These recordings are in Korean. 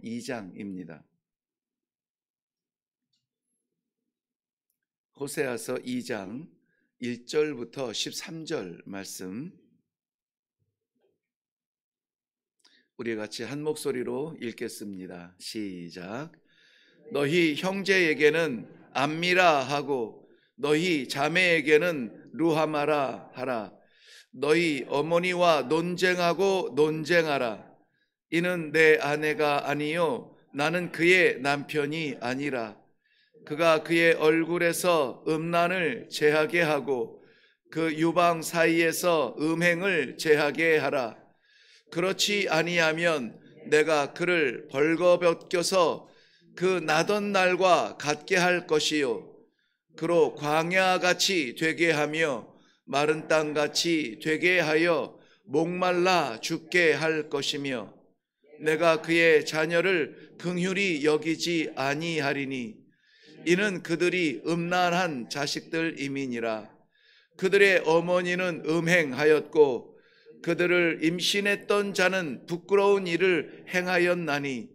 2장입니다. 호세아서 2장 1절부터 13절 말씀, 우리 같이 한 목소리로 읽겠습니다. 시작. 너희 형제에게는 암미라 하고 너희 자매에게는 루하마라 하라. 너희 어머니와 논쟁하고 논쟁하라. 이는 내 아내가 아니요 나는 그의 남편이 아니라. 그가 그의 얼굴에서 음란을 제하게 하고 그 유방 사이에서 음행을 제하게 하라. 그렇지 아니하면 내가 그를 벌거벗겨서 그 나던 날과 같게 할 것이요 그로 광야같이 되게 하며 마른 땅같이 되게 하여 목말라 죽게 할 것이며 내가 그의 자녀를 긍휼히 여기지 아니하리니 이는 그들이 음란한 자식들임이니라. 그들의 어머니는 음행하였고 그들을 임신했던 자는 부끄러운 일을 행하였나니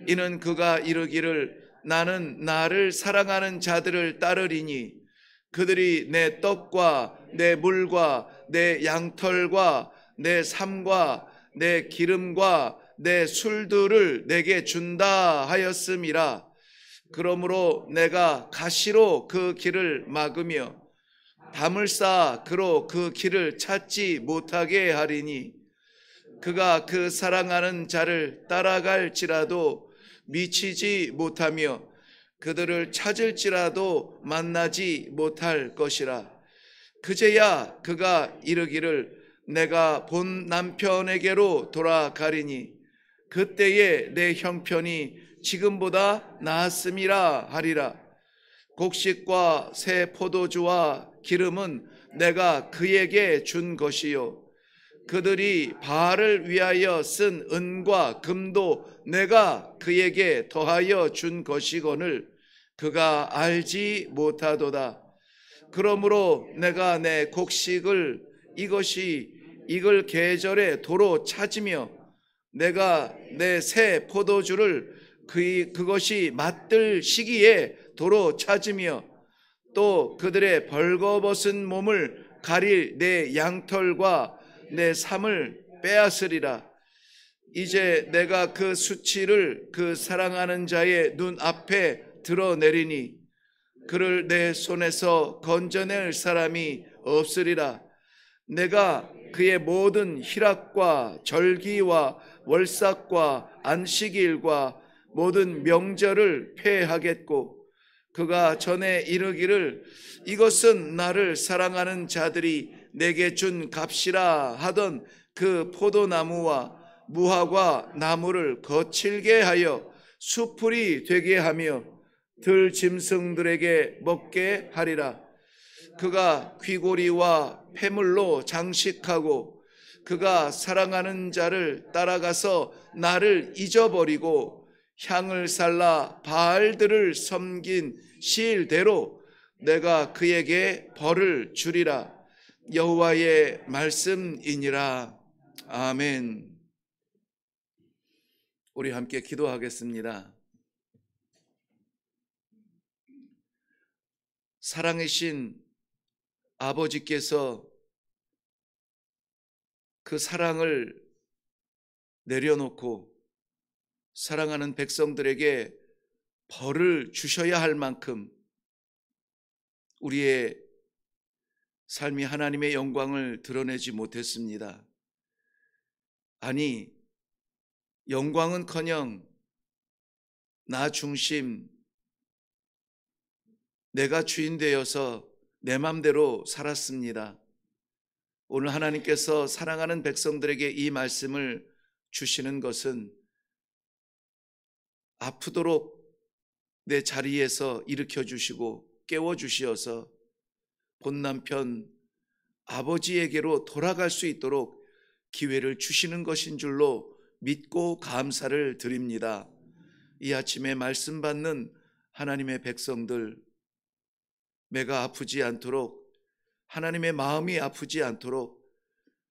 이는 그가 이르기를 나는 나를 사랑하는 자들을 따르리니 그들이 내 떡과 내 물과 내 양털과 내 삶과 내 기름과 내 술들을 내게 준다 하였음이라. 그러므로 내가 가시로 그 길을 막으며 담을 쌓아 그로 그 길을 찾지 못하게 하리니 그가 그 사랑하는 자를 따라갈지라도 미치지 못하며 그들을 찾을지라도 만나지 못할 것이라. 그제야 그가 이르기를 내가 본 남편에게로 돌아가리니 그때에 내 형편이 지금보다 나았음이라 하리라. 곡식과 새 포도주와 기름은 내가 그에게 준 것이요 그들이 바알을 위하여 쓴 은과 금도 내가 그에게 더하여 준 것이거늘 그가 알지 못하도다. 그러므로 내가 내 곡식을 이것이 익을 계절에 도로 찾으며 내가 내 새 포도주를 그것이 맞들 시기에 도로 찾으며 또 그들의 벌거벗은 몸을 가릴 내 양털과 내 삶을 빼앗으리라. 이제 내가 그 수치를 그 사랑하는 자의 눈앞에 드러내리니 그를 내 손에서 건져낼 사람이 없으리라. 내가 그의 모든 희락과 절기와 월삭과 안식일과 모든 명절을 폐하겠고 그가 전에 이르기를 이것은 나를 사랑하는 자들이 내게 준 값이라 하던 그 포도나무와 무화과 나무를 거칠게 하여 수풀이 되게 하며 들 짐승들에게 먹게 하리라. 그가 귀고리와 폐물로 장식하고 그가 사랑하는 자를 따라가서 나를 잊어버리고 향을 살라 바알들을 섬긴 시일대로 내가 그에게 벌을 주리라. 여호와의 말씀이니라. 아멘. 우리 함께 기도하겠습니다. 사랑이신 아버지께서 그 사랑을 내려놓고 사랑하는 백성들에게 벌을 주셔야 할 만큼 우리의 삶이 하나님의 영광을 드러내지 못했습니다. 아니, 영광은커녕 나 중심, 내가 주인 되어서 내 맘대로 살았습니다. 오늘 하나님께서 사랑하는 백성들에게 이 말씀을 주시는 것은 아프도록 내 자리에서 일으켜 주시고 깨워 주시어서 본 남편 아버지에게로 돌아갈 수 있도록 기회를 주시는 것인 줄로 믿고 감사를 드립니다. 이 아침에 말씀 받는 하나님의 백성들, 매가 아프지 않도록, 하나님의 마음이 아프지 않도록,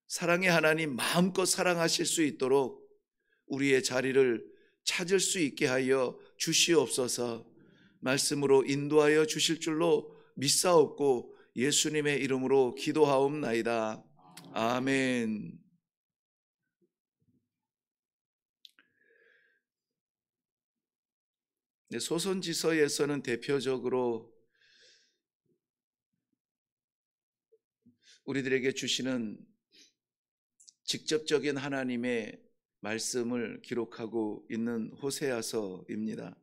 사랑의 하나님 마음껏 사랑하실 수 있도록 우리의 자리를 찾을 수 있게 하여 주시옵소서. 말씀으로 인도하여 주실 줄로 믿사옵고 예수님의 이름으로 기도하옵나이다. 아멘. 소선지서에서는 대표적으로 우리들에게 주시는 직접적인 하나님의 말씀을 기록하고 있는 호세아서입니다.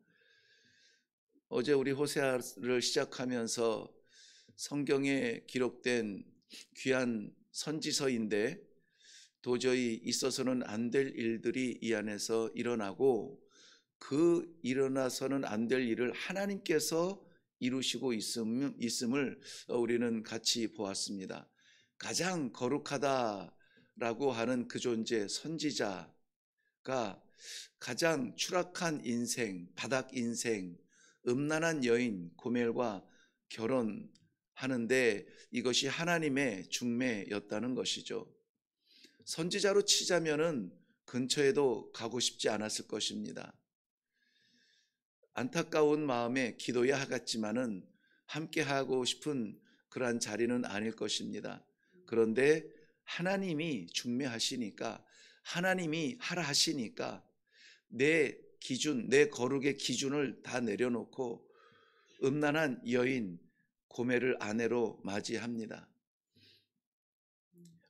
어제 우리 호세아를 시작하면서 성경에 기록된 귀한 선지서인데 도저히 있어서는 안 될 일들이 이 안에서 일어나고 그 일어나서는 안 될 일을 하나님께서 이루시고 있음을 우리는 같이 보았습니다. 가장 거룩하다라고 하는 그 존재 선지자가 가장 추락한 인생, 바닥 인생, 음란한 여인 고멜과 결혼하는데 이것이 하나님의 중매였다는 것이죠. 선지자로 치자면은 근처에도 가고 싶지 않았을 것입니다. 안타까운 마음에 기도야 하겠지만은 함께 하고 싶은 그러한 자리는 아닐 것입니다. 그런데 하나님이 중매하시니까, 하나님이 하라 하시니까 내 기준, 내 거룩의 기준을 다 내려놓고 음란한 여인 고멜을 아내로 맞이합니다.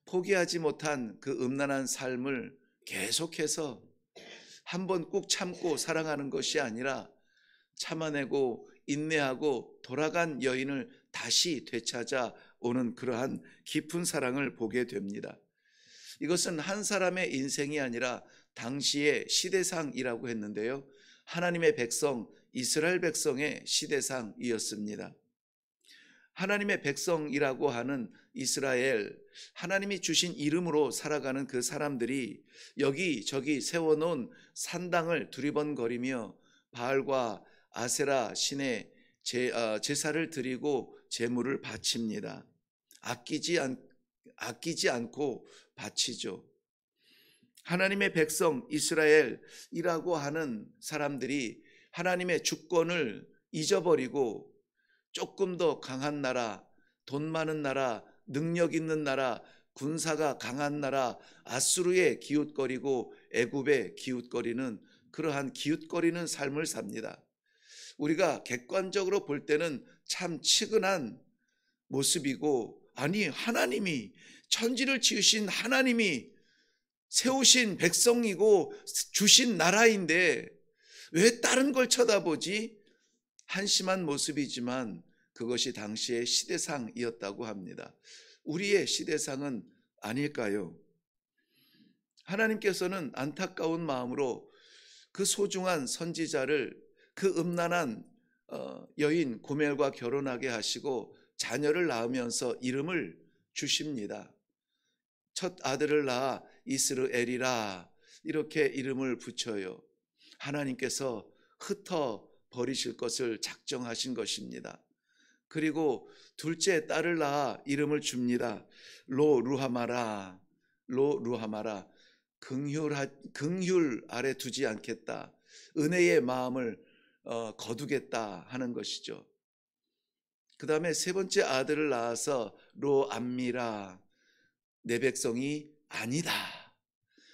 포기하지 못한 그 음란한 삶을 계속해서 한번 꾹 참고 사랑하는 것이 아니라 참아내고 인내하고 돌아간 여인을 다시 되찾아 오는 그러한 깊은 사랑을 보게 됩니다. 이것은 한 사람의 인생이 아니라 당시의 시대상이라고 했는데요, 하나님의 백성, 이스라엘 백성의 시대상이었습니다. 하나님의 백성이라고 하는 이스라엘, 하나님이 주신 이름으로 살아가는 그 사람들이 여기저기 세워놓은 산당을 두리번거리며 바알과 아세라 신의 제사를 드리고 제물을 바칩니다. 아끼지 않고 바치죠. 하나님의 백성 이스라엘이라고 하는 사람들이 하나님의 주권을 잊어버리고 조금 더 강한 나라, 돈 많은 나라, 능력 있는 나라, 군사가 강한 나라 아수르에 기웃거리고 애굽에 기웃거리는 그러한 기웃거리는 삶을 삽니다. 우리가 객관적으로 볼 때는 참 측은한 모습이고, 아니 하나님이, 천지를 지으신 하나님이 세우신 백성이고 주신 나라인데 왜 다른 걸 쳐다보지? 한심한 모습이지만 그것이 당시의 시대상이었다고 합니다. 우리의 시대상은 아닐까요? 하나님께서는 안타까운 마음으로 그 소중한 선지자를 그 음란한 여인 고멜과 결혼하게 하시고 자녀를 낳으면서 이름을 주십니다. 첫 아들을 낳아 이스르엘이라 이렇게 이름을 붙여요. 하나님께서 흩어 버리실 것을 작정하신 것입니다. 그리고 둘째 딸을 낳아 이름을 줍니다. 로루하마라. 긍휼 아래 두지 않겠다. 은혜의 마음을 거두겠다 하는 것이죠. 그 다음에 세 번째 아들을 낳아서 로암미라. 내 백성이 아니다.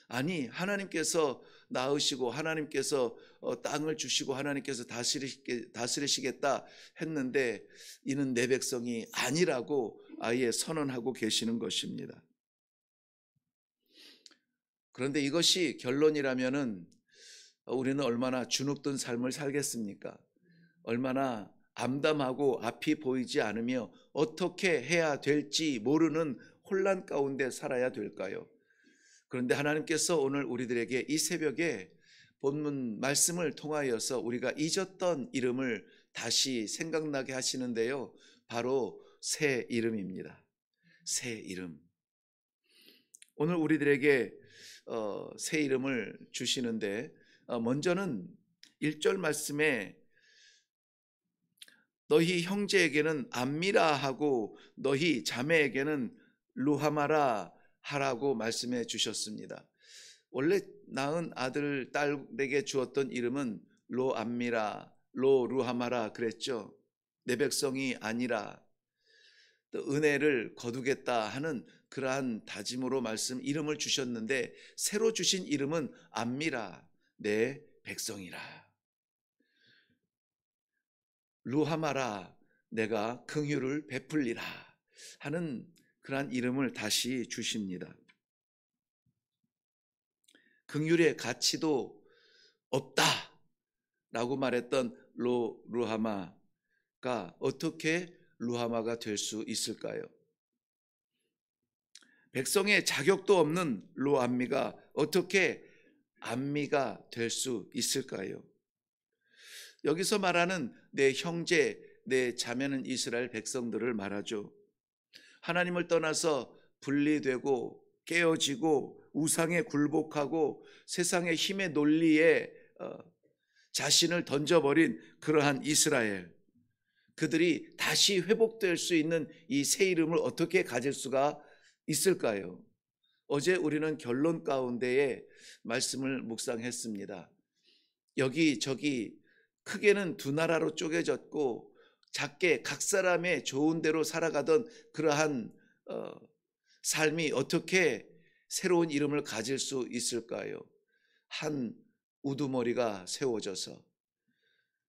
아니 하나님께서 낳으시고 하나님께서 땅을 주시고 하나님께서 다스리시겠다 했는데 이는 내 백성이 아니라고 아예 선언하고 계시는 것입니다. 그런데 이것이 결론이라면은 우리는 얼마나 주눅든 삶을 살겠습니까? 얼마나 암담하고 앞이 보이지 않으며 어떻게 해야 될지 모르는 혼란 가운데 살아야 될까요? 그런데 하나님께서 오늘 우리들에게 이 새벽에 본문 말씀을 통하여서 우리가 잊었던 이름을 다시 생각나게 하시는데요, 바로 새 이름입니다. 새 이름. 오늘 우리들에게 새 이름을 주시는데 먼저는 1절 말씀에 너희 형제에게는 암미라 하고 너희 자매에게는 루하마라 하라고 말씀해 주셨습니다. 원래 낳은 아들 딸에게 주었던 이름은 로암미라, 로루하마라 그랬죠. 내 백성이 아니라 또 은혜를 거두겠다 하는 그러한 다짐으로 이름을 주셨는데, 새로 주신 이름은 암미라, 내 백성이라. 루하마라, 내가 긍휼을 베풀리라 하는 그러한 이름을 다시 주십니다. 긍휼의 가치도 없다라고 말했던 루하마가 어떻게 루하마가 될 수 있을까요? 백성의 자격도 없는 로암미가 어떻게 암미가 될 수 있을까요? 여기서 말하는 내 형제, 내 자매는 이스라엘 백성들을 말하죠. 하나님을 떠나서 분리되고 깨어지고 우상에 굴복하고 세상의 힘의 논리에 자신을 던져버린 그러한 이스라엘, 그들이 다시 회복될 수 있는 이 새 이름을 어떻게 가질 수가 있을까요? 어제 우리는 결론 가운데에 말씀을 묵상했습니다. 여기저기 크게는 두 나라로 쪼개졌고 작게 각 사람의 좋은 대로 살아가던 그러한 삶이 어떻게 새로운 이름을 가질 수 있을까요? 한 우두머리가 세워져서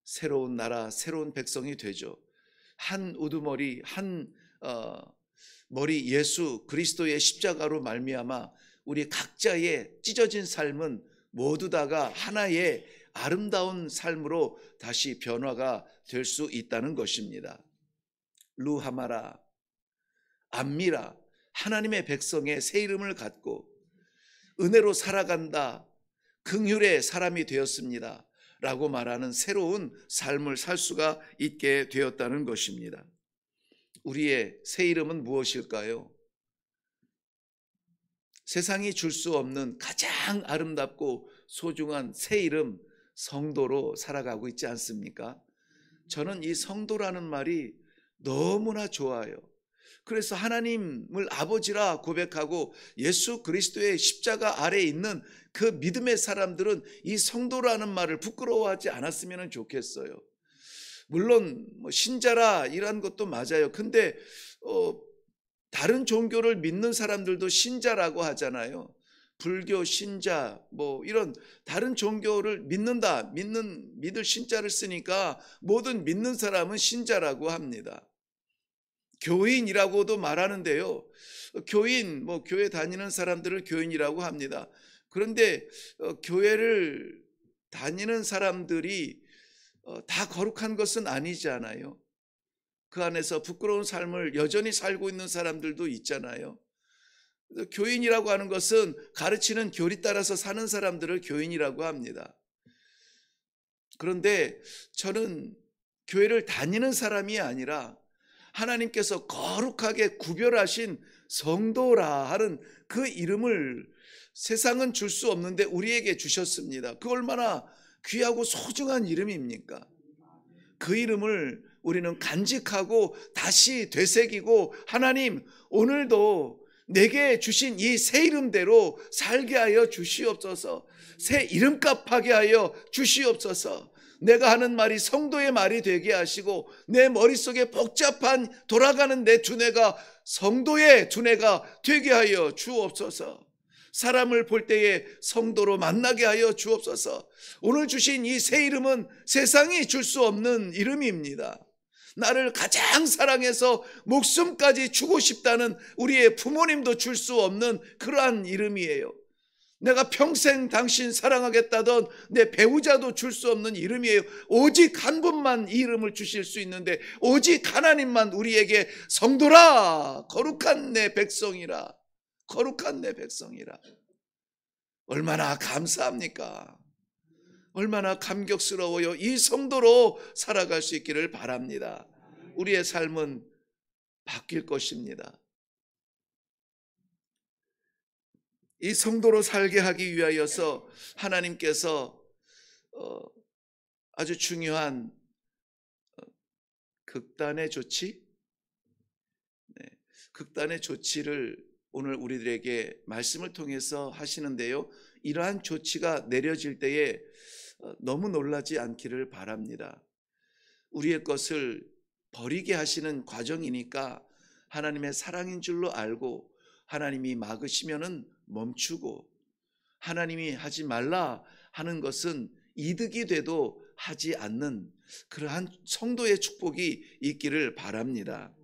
새로운 나라, 새로운 백성이 되죠. 한 우두머리, 한 머리 예수 그리스도의 십자가로 말미암아 우리 각자의 찢어진 삶은 모두 다가 하나의 아름다운 삶으로 다시 변화가 될 수 있다는 것입니다. 루하마라, 암미라, 하나님의 백성의 새 이름을 갖고 은혜로 살아간다, 긍휼의 사람이 되었습니다 라고 말하는 새로운 삶을 살 수가 있게 되었다는 것입니다. 우리의 새 이름은 무엇일까요? 세상이 줄 수 없는 가장 아름답고 소중한 새 이름, 성도로 살아가고 있지 않습니까? 저는 이 성도라는 말이 너무나 좋아요. 그래서 하나님을 아버지라 고백하고 예수 그리스도의 십자가 아래에 있는 그 믿음의 사람들은 이 성도라는 말을 부끄러워하지 않았으면 좋겠어요. 물론 신자라 이런 것도 맞아요. 근데 다른 종교를 믿는 사람들도 신자라고 하잖아요. 불교 신자 이런 다른 종교를 믿을 신자를 쓰니까 모든 믿는 사람은 신자라고 합니다. 교인이라고도 말하는데요. 교인, 교회 다니는 사람들을 교인이라고 합니다. 그런데 교회를 다니는 사람들이 다 거룩한 것은 아니잖아요. 그 안에서 부끄러운 삶을 여전히 살고 있는 사람들도 있잖아요. 교인이라고 하는 것은 가르치는 교리 따라서 사는 사람들을 교인이라고 합니다. 그런데 저는 교회를 다니는 사람이 아니라 하나님께서 거룩하게 구별하신 성도라 하는 그 이름을 세상은 줄 수 없는데 우리에게 주셨습니다. 그 얼마나 귀하고 소중한 이름입니까? 그 이름을 우리는 간직하고 다시 되새기고, 하나님 오늘도 내게 주신 이 새 이름대로 살게 하여 주시옵소서. 새 이름값하게 하여 주시옵소서. 내가 하는 말이 성도의 말이 되게 하시고 내 머릿속에 복잡한 돌아가는 내 두뇌가 성도의 두뇌가 되게 하여 주옵소서. 사람을 볼 때에 성도로 만나게 하여 주옵소서. 오늘 주신 이 새 이름은 세상이 줄 수 없는 이름입니다. 나를 가장 사랑해서 목숨까지 주고 싶다는 우리의 부모님도 줄 수 없는 그러한 이름이에요. 내가 평생 당신 사랑하겠다던 내 배우자도 줄 수 없는 이름이에요. 오직 한 분만 이 이름을 주실 수 있는데, 오직 하나님만 우리에게 성도라, 거룩한 내 백성이라, 거룩한 내 백성이라. 얼마나 감사합니까? 얼마나 감격스러워요. 이 성도로 살아갈 수 있기를 바랍니다. 우리의 삶은 바뀔 것입니다. 이 성도로 살게 하기 위하여서 하나님께서 아주 중요한 극단의 조치, 극단의 조치를 오늘 우리들에게 말씀을 통해서 하시는데요. 이러한 조치가 내려질 때에 너무 놀라지 않기를 바랍니다. 우리의 것을 버리게 하시는 과정이니까 하나님의 사랑인 줄로 알고 하나님이 막으시면은 멈추고, 하나님이 하지 말라 하는 것은 이득이 돼도 하지 않는 그러한 성도의 축복이 있기를 바랍니다.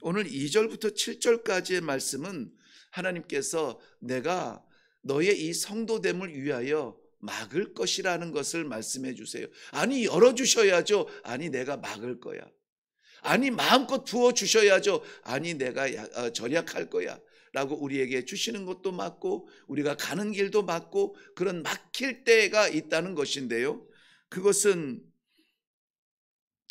오늘 2절부터 7절까지의 말씀은 하나님께서 내가 너의 이 성도됨을 위하여 막을 것이라는 것을 말씀해 주세요. 아니, 열어주셔야죠. 아니, 내가 막을 거야. 아니, 마음껏 부어주셔야죠. 아니, 내가 절약할 거야 라고 우리에게 주시는 것도 맞고, 우리가 가는 길도 맞고, 그런 막힐 때가 있다는 것인데요, 그것은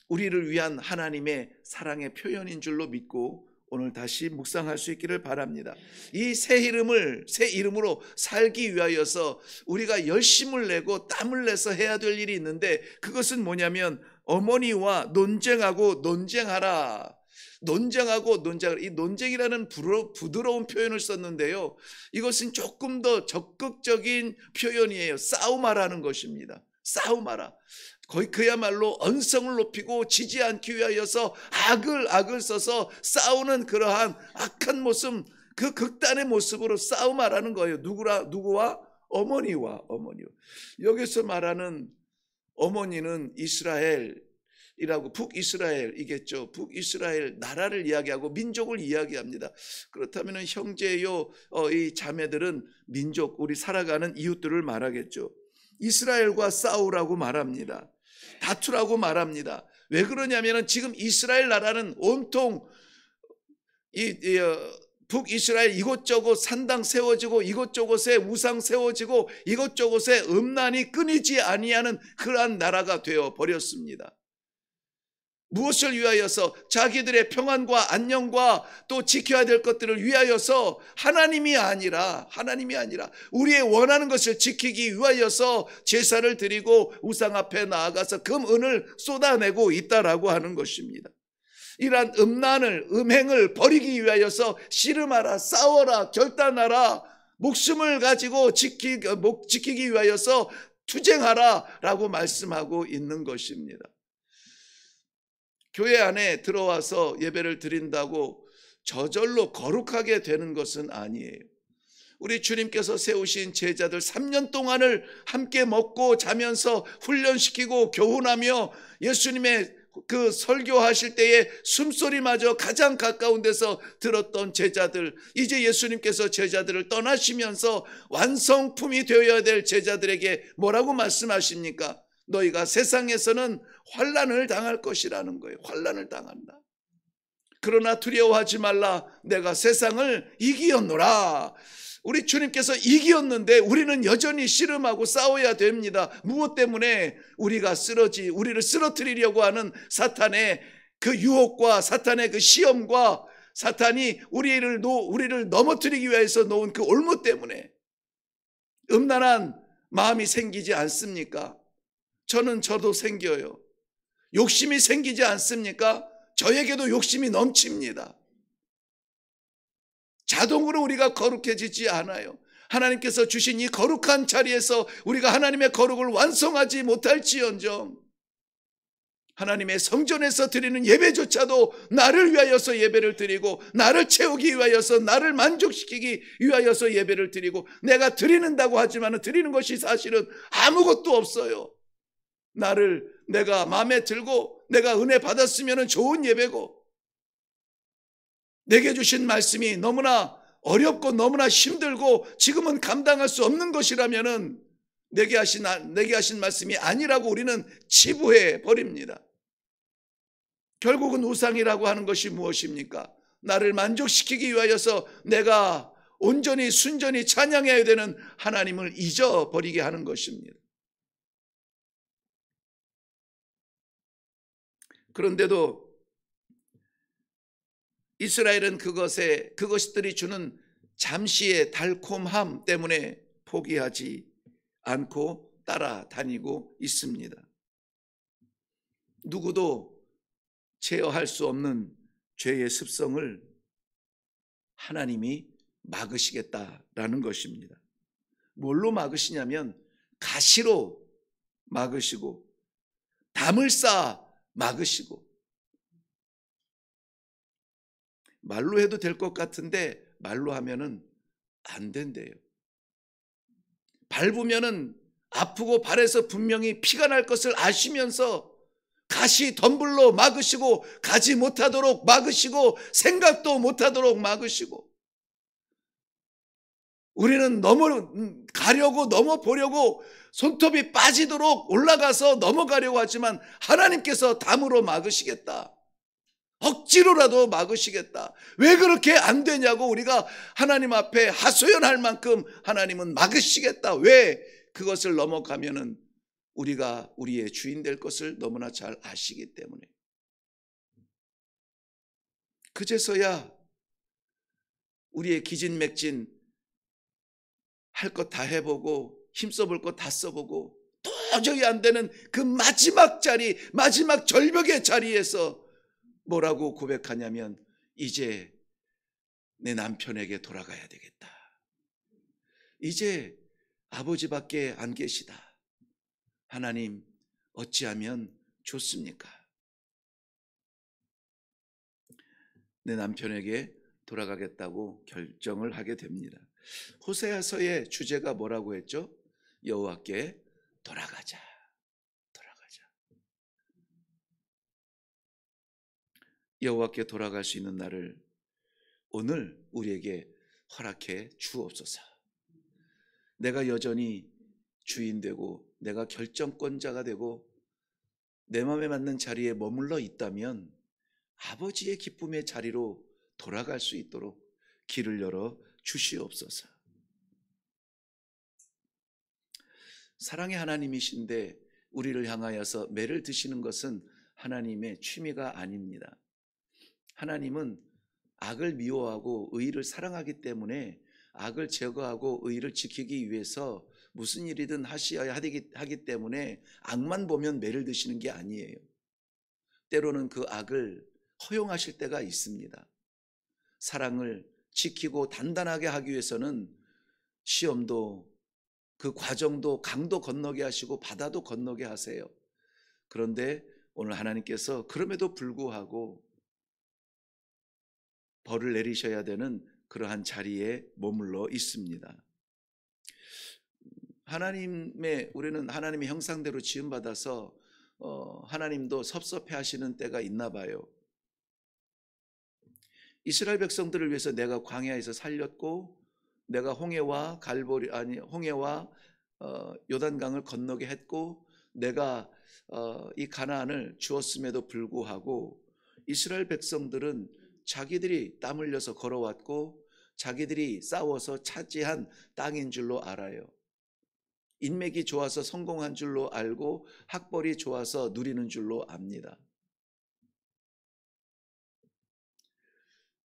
우리를 위한 하나님의 사랑의 표현인 줄로 믿고 오늘 다시 묵상할 수 있기를 바랍니다. 이 새 이름으로 살기 위하여서 우리가 열심을 내고 땀을 내서 해야 될 일이 있는데, 그것은 뭐냐면 어머니와 논쟁하라. 이 논쟁이라는 부드러운 표현을 썼는데요, 이것은 조금 더 적극적인 표현이에요. 싸움하라는 것입니다. 싸움하라. 거의 그야말로 언성을 높이고 지지 않기 위하여서 악을 써서 싸우는 그러한 악한 모습, 그 극단의 모습으로 싸움하라는 거예요. 누구와? 어머니와. 여기서 말하는 어머니는 이스라엘이라고, 북이스라엘이겠죠. 북이스라엘 나라를 이야기하고 민족을 이야기합니다. 그렇다면 형제요, 이 자매들은 민족, 우리 살아가는 이웃들을 말하겠죠. 이스라엘과 싸우라고 말합니다. 다투라고 말합니다. 왜 그러냐면 지금 이스라엘 나라는 온통 북이스라엘 이곳저곳 산당 세워지고 이곳저곳에 우상 세워지고 이곳저곳에 음란이 끊이지 아니하는 그러한 나라가 되어 버렸습니다. 무엇을 위하여서? 자기들의 평안과 안녕과 또 지켜야 될 것들을 위하여서 하나님이 아니라 우리의 원하는 것을 지키기 위하여서 제사를 드리고 우상 앞에 나아가서 금은을 쏟아내고 있다라고 하는 것입니다. 이러한 음행을 버리기 위하여서 씨름하라, 싸워라, 결단하라, 목숨을 가지고 지키기 위하여서 투쟁하라 라고 말씀하고 있는 것입니다. 교회 안에 들어와서 예배를 드린다고 저절로 거룩하게 되는 것은 아니에요. 우리 주님께서 세우신 제자들 3년 동안을 함께 먹고 자면서 훈련시키고 교훈하며 예수님의 그 설교하실 때에 숨소리마저 가장 가까운 데서 들었던 제자들, 이제 예수님께서 제자들을 떠나시면서 완성품이 되어야 될 제자들에게 뭐라고 말씀하십니까? 너희가 세상에서는 환난을 당할 것이라는 거예요. 환난을 당한다. 그러나 두려워하지 말라. 내가 세상을 이기었노라. 우리 주님께서 이기었는데 우리는 여전히 씨름하고 싸워야 됩니다. 무엇 때문에? 우리를 쓰러뜨리려고 하는 사탄의 그 유혹과 사탄의 그 시험과 사탄이 우리를 넘어뜨리기 위해서 놓은 그 올무 때문에 음란한 마음이 생기지 않습니까? 저도 생겨요. 욕심이 생기지 않습니까? 저에게도 욕심이 넘칩니다. 자동으로 우리가 거룩해지지 않아요. 하나님께서 주신 이 거룩한 자리에서 우리가 하나님의 거룩을 완성하지 못할지언정 하나님의 성전에서 드리는 예배조차도 나를 위하여서 예배를 드리고 나를 채우기 위하여서 나를 만족시키기 위하여서 예배를 드리고 내가 드리는다고 하지만 드리는 것이 사실은 아무것도 없어요. 내가 마음에 들고 내가 은혜 받았으면 좋은 예배고 내게 주신 말씀이 너무나 어렵고 너무나 힘들고 지금은 감당할 수 없는 것이라면은 내게 하신 말씀이 아니라고 우리는 치부해 버립니다. 결국은 우상이라고 하는 것이 무엇입니까? 나를 만족시키기 위하여서 내가 온전히 순전히 찬양해야 되는 하나님을 잊어버리게 하는 것입니다. 그런데도 이스라엘은 그것들이 주는 잠시의 달콤함 때문에 포기하지 않고 따라다니고 있습니다. 누구도 제어할 수 없는 죄의 습성을 하나님이 막으시겠다라는 것입니다. 뭘로 막으시냐면 가시로 막으시고 담을 쌓아 막으시고. 말로 해도 될 것 같은데 말로 하면은 안 된대요. 밟으면은 아프고 발에서 분명히 피가 날 것을 아시면서 가시 덤불로 막으시고 가지 못하도록 막으시고 생각도 못하도록 막으시고. 우리는 가려고 넘어보려고 손톱이 빠지도록 올라가서 넘어가려고 하지만 하나님께서 담으로 막으시겠다. 억지로라도 막으시겠다. 왜 그렇게 안 되냐고 우리가 하나님 앞에 하소연할 만큼 하나님은 막으시겠다. 왜? 그것을 넘어가면은 우리가 우리의 주인 될 것을 너무나 잘 아시기 때문에. 그제서야 우리의 기진맥진 할 것 다 해보고 힘써볼 것 다 써보고 도저히 안 되는 그 마지막 자리, 마지막 절벽의 자리에서 뭐라고 고백하냐면 이제 내 남편에게 돌아가야 되겠다. 이제 아버지밖에 안 계시다. 하나님 어찌하면 좋습니까? 내 남편에게 돌아가겠다고 결정을 하게 됩니다. 호세아서의 주제가 뭐라고 했죠? 여호와께 돌아가자. 돌아가자. 여호와께 돌아갈 수 있는 날을 오늘 우리에게 허락해 주옵소서. 내가 여전히 주인 되고 내가 결정권자가 되고 내 마음에 맞는 자리에 머물러 있다면 아버지의 기쁨의 자리로 돌아갈 수 있도록 길을 열어 주시옵소서. 사랑의 하나님이신데 우리를 향하여서 매를 드시는 것은 하나님의 취미가 아닙니다. 하나님은 악을 미워하고 의를 사랑하기 때문에 악을 제거하고 의를 지키기 위해서 무슨 일이든 하셔야 하기 때문에 악만 보면 매를 드시는 게 아니에요. 때로는 그 악을 허용하실 때가 있습니다. 사랑을 지키고 단단하게 하기 위해서는 시험도 그 과정도 강도 건너게 하시고 바다도 건너게 하세요. 그런데 오늘 하나님께서 그럼에도 불구하고 벌을 내리셔야 되는 그러한 자리에 머물러 있습니다. 우리는 하나님의 형상대로 지음받아서 하나님도 섭섭해 하시는 때가 있나 봐요. 이스라엘 백성들을 위해서 내가 광야에서 살렸고 내가 홍해와 요단강을 건너게 했고 내가 이 가나안을 주었음에도 불구하고 이스라엘 백성들은 자기들이 땀 흘려서 걸어왔고 자기들이 싸워서 차지한 땅인 줄로 알아요. 인맥이 좋아서 성공한 줄로 알고 학벌이 좋아서 누리는 줄로 압니다.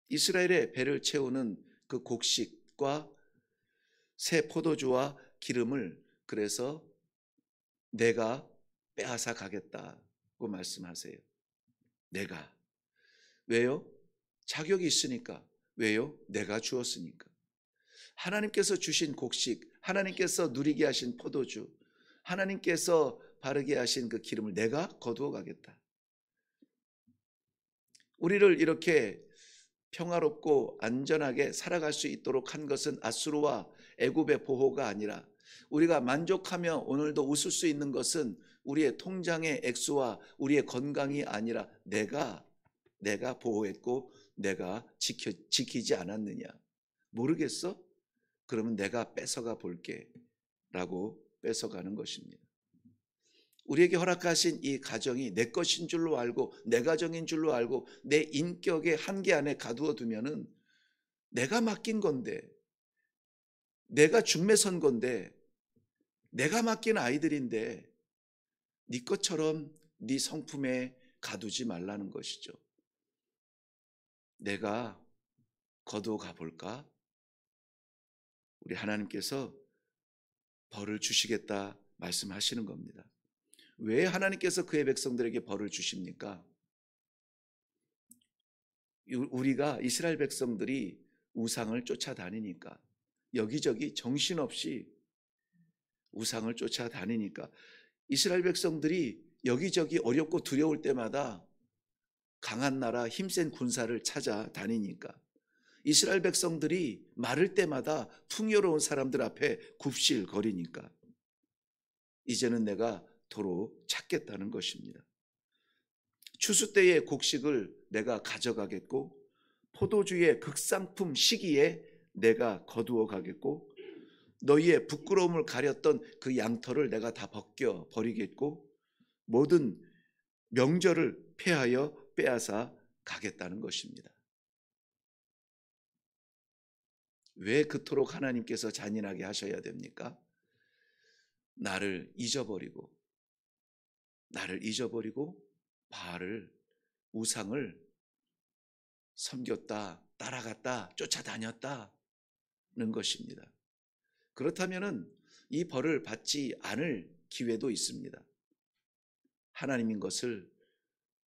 이스라엘의 배를 채우는 그 곡식과 새 포도주와 기름을 그래서 내가 빼앗아 가겠다고 말씀하세요. 내가. 왜요? 자격이 있으니까. 왜요? 내가 주었으니까. 하나님께서 주신 곡식, 하나님께서 누리게 하신 포도주, 하나님께서 바르게 하신 그 기름을 내가 거두어 가겠다. 우리를 이렇게 평화롭고 안전하게 살아갈 수 있도록 한 것은 아수르와 애굽의 보호가 아니라 우리가 만족하며 오늘도 웃을 수 있는 것은 우리의 통장의 액수와 우리의 건강이 아니라 내가 보호했고 내가 지키지 않았느냐. 모르겠어? 그러면 내가 뺏어가 볼게 라고 뺏어가는 것입니다. 우리에게 허락하신 이 가정이 내 것인 줄로 알고 내 가정인 줄로 알고 내 인격의 한계 안에 가두어 두면은 내가 맡긴 건데 내가 중매 선 건데 내가 맡긴 아이들인데 네 것처럼 네 성품에 가두지 말라는 것이죠. 내가 거두어 가볼까? 우리 하나님께서 벌을 주시겠다 말씀하시는 겁니다. 왜 하나님께서 그의 백성들에게 벌을 주십니까? 우리가 이스라엘 백성들이 우상을 쫓아다니니까 여기저기 정신없이 우상을 쫓아다니니까. 이스라엘 백성들이 여기저기 어렵고 두려울 때마다 강한 나라, 힘센 군사를 찾아다니니까. 이스라엘 백성들이 마를 때마다 풍요로운 사람들 앞에 굽실거리니까 이제는 내가 도로 찾겠다는 것입니다. 추수 때의 곡식을 내가 가져가겠고 포도주의 극상품 시기에 내가 거두어 가겠고 너희의 부끄러움을 가렸던 그 양털을 내가 다 벗겨 버리겠고 모든 명절을 폐하여 빼앗아 가겠다는 것입니다. 왜 그토록 하나님께서 잔인하게 하셔야 됩니까? 나를 잊어버리고 바알을, 우상을 섬겼다, 따라갔다, 쫓아다녔다는 것입니다. 그렇다면 이 벌을 받지 않을 기회도 있습니다. 하나님인 것을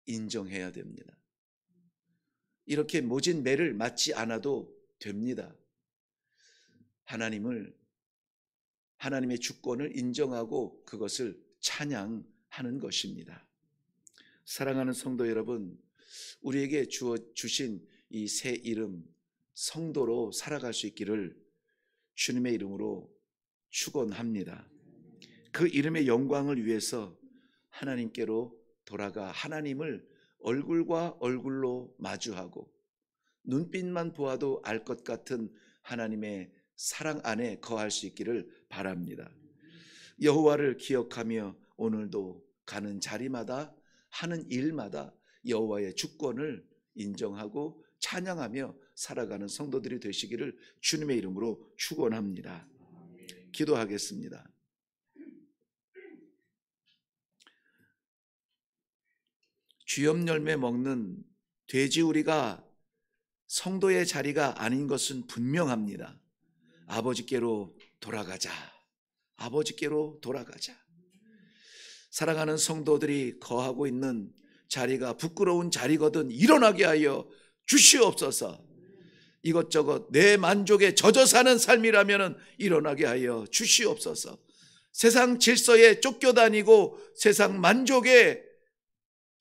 인정해야 됩니다. 이렇게 모진 매를 맞지 않아도 됩니다. 하나님의 주권을 인정하고 그것을 찬양하는 것입니다. 사랑하는 성도 여러분, 우리에게 주신 이 새 이름 성도로 살아갈 수 있기를 주님의 이름으로 축원합니다. 그 이름의 영광을 위해서 하나님께로 돌아가 하나님을 얼굴과 얼굴로 마주하고 눈빛만 보아도 알 것 같은 하나님의 사랑 안에 거할 수 있기를 바랍니다. 여호와를 기억하며 오늘도 가는 자리마다 하는 일마다 여호와의 주권을 인정하고 찬양하며 살아가는 성도들이 되시기를 주님의 이름으로 축원합니다. 기도하겠습니다. 쥐염 열매 먹는 돼지우리가 성도의 자리가 아닌 것은 분명합니다. 아버지께로 돌아가자. 아버지께로 돌아가자. 사랑하는 성도들이 거하고 있는 자리가 부끄러운 자리거든 일어나게 하여 주시옵소서. 이것저것 내 만족에 젖어 사는 삶이라면 일어나게 하여 주시옵소서. 세상 질서에 쫓겨다니고 세상 만족에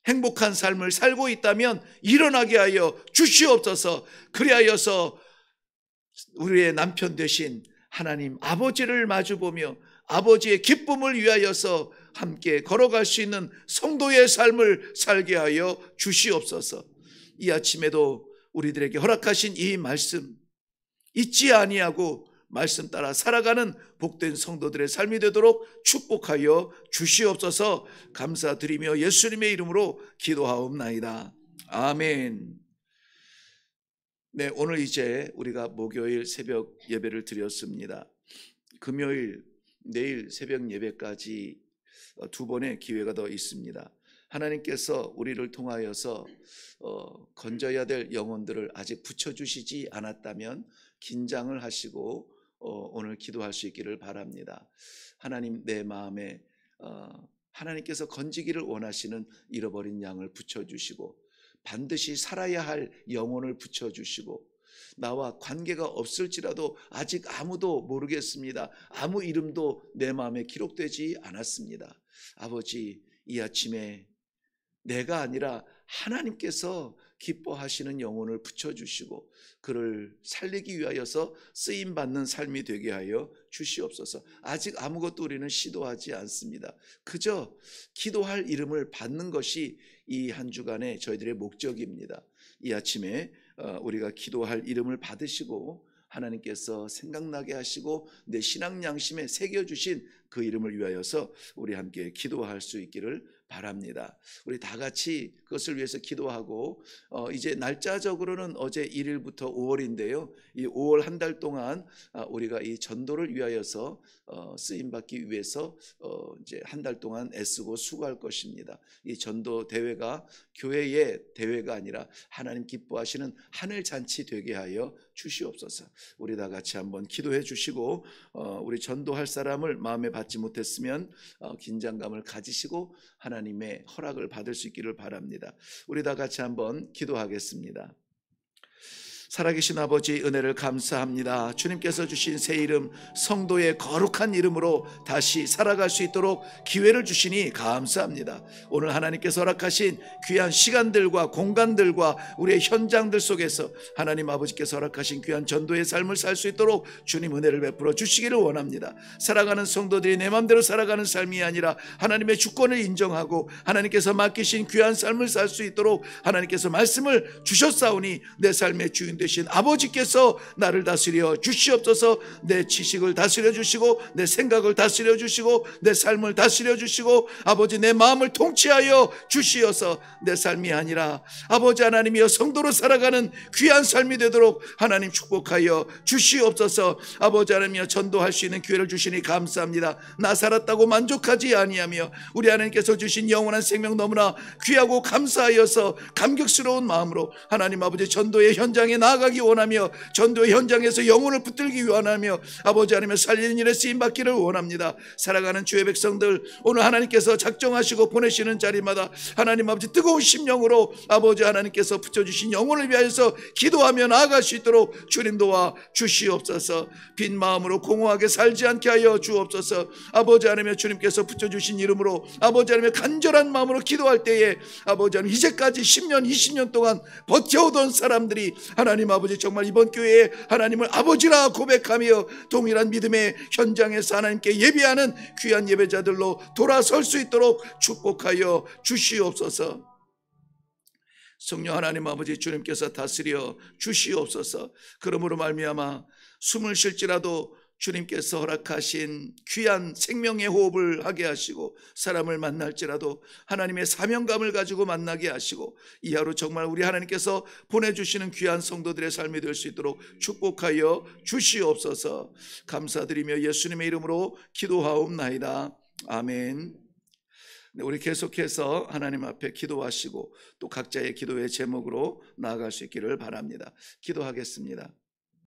행복한 삶을 살고 있다면 일어나게 하여 주시옵소서. 그리하여서 우리의 남편 되신 하나님 아버지를 마주보며 아버지의 기쁨을 위하여서 함께 걸어갈 수 있는 성도의 삶을 살게 하여 주시옵소서. 이 아침에도 우리들에게 허락하신 이 말씀 잊지 아니하고 말씀 따라 살아가는 복된 성도들의 삶이 되도록 축복하여 주시옵소서. 감사드리며 예수님의 이름으로 기도하옵나이다. 아멘. 네, 오늘 이제 우리가 목요일 새벽 예배를 드렸습니다. 금요일 내일 새벽 예배까지 두 번의 기회가 더 있습니다. 하나님께서 우리를 통하여서 건져야 될 영혼들을 아직 붙여주시지 않았다면 긴장을 하시고 오늘 기도할 수 있기를 바랍니다. 하나님, 내 마음에 하나님께서 건지기를 원하시는 잃어버린 양을 붙여주시고 반드시 살아야 할 영혼을 붙여주시고 나와 관계가 없을지라도 아직 아무도 모르겠습니다. 아무 이름도 내 마음에 기록되지 않았습니다. 아버지, 이 아침에 내가 아니라 하나님께서 기뻐하시는 영혼을 붙여주시고 그를 살리기 위하여서 쓰임받는 삶이 되게 하여 주시옵소서. 아직 아무것도 우리는 시도하지 않습니다. 그저 기도할 이름을 받는 것이 이 한 주간의 저희들의 목적입니다. 이 아침에 우리가 기도할 이름을 받으시고 하나님께서 생각나게 하시고 내 신앙 양심에 새겨주신 그 이름을 위하여서 우리 함께 기도할 수 있기를 바랍니다. 우리 다 같이 그것을 위해서 기도하고 이제 날짜적으로는 어제 1일부터 5월인데요. 이 5월 한 달 동안 우리가 이 전도를 위하여서 쓰임받기 위해서 이제 한 달 동안 애쓰고 수고할 것입니다. 이 전도 대회가 교회의 대회가 아니라 하나님 기뻐하시는 하늘 잔치 되게 하여 주시옵소서. 우리 다 같이 한번 기도해 주시고 우리 전도할 사람을 마음에 받지 못했으면 긴장감을 가지시고 하나님의 허락을 받을 수 있기를 바랍니다. 우리 다 같이 한번 기도하겠습니다. 살아계신 아버지, 은혜를 감사합니다. 주님께서 주신 새 이름, 성도의 거룩한 이름으로 다시 살아갈 수 있도록 기회를 주시니 감사합니다. 오늘 하나님께서 허락하신 귀한 시간들과 공간들과 우리의 현장들 속에서 하나님 아버지께서 허락하신 귀한 전도의 삶을 살 수 있도록 주님 은혜를 베풀어 주시기를 원합니다. 살아가는 성도들이 내 마음대로 살아가는 삶이 아니라 하나님의 주권을 인정하고 하나님께서 맡기신 귀한 삶을 살 수 있도록 하나님께서 말씀을 주셨사오니 내 삶의 주인 되신 아버지께서 나를 다스려 주시옵소서. 내 지식을 다스려 주시고 내 생각을 다스려 주시고 내 삶을 다스려 주시고 아버지 내 마음을 통치하여 주시어서 내 삶이 아니라 아버지 하나님이여 성도로 살아가는 귀한 삶이 되도록 하나님 축복하여 주시옵소서. 아버지 하나님이여 전도할 수 있는 기회를 주시니 감사합니다. 나 살았다고 만족하지 아니하며 우리 하나님께서 주신 영원한 생명 너무나 귀하고 감사하여서 감격스러운 마음으로 하나님 아버지 전도의 현장에 나아가기 원하며 전도의 현장에서 영혼을 붙들기 원하며 아버지 하나님의 살리는 일에 쓰임받기를 원합니다. 살아가는 주의 백성들 오늘 하나님께서 작정하시고 보내시는 자리마다 하나님 아버지 뜨거운 심령으로 아버지 하나님께서 붙여주신 영혼을 위하여서 기도하며 나아갈 수 있도록 주님 도와 주시옵소서. 빈 마음으로 공허하게 살지 않게 하여 주옵소서. 아버지 하나님 주님께서 붙여주신 이름으로 아버지 하나님 간절한 마음으로 기도할 때에 아버지 하나님 이제까지 10년 20년 동안 버텨오던 사람들이 하나님 아버지 정말 이번 교회에 하나님을 아버지라 고백하며 동일한 믿음의 현장에서 하나님께 예배하는 귀한 예배자들로 돌아설 수 있도록 축복하여 주시옵소서. 성령 하나님 아버지 주님께서 다스려 주시옵소서. 그러므로 말미암아 숨을 쉴지라도 주님께서 허락하신 귀한 생명의 호흡을 하게 하시고 사람을 만날지라도 하나님의 사명감을 가지고 만나게 하시고 이 하루 정말 우리 하나님께서 보내주시는 귀한 성도들의 삶이 될 수 있도록 축복하여 주시옵소서. 감사드리며 예수님의 이름으로 기도하옵나이다. 아멘. 우리 계속해서 하나님 앞에 기도하시고 또 각자의 기도의 제목으로 나아갈 수 있기를 바랍니다. 기도하겠습니다.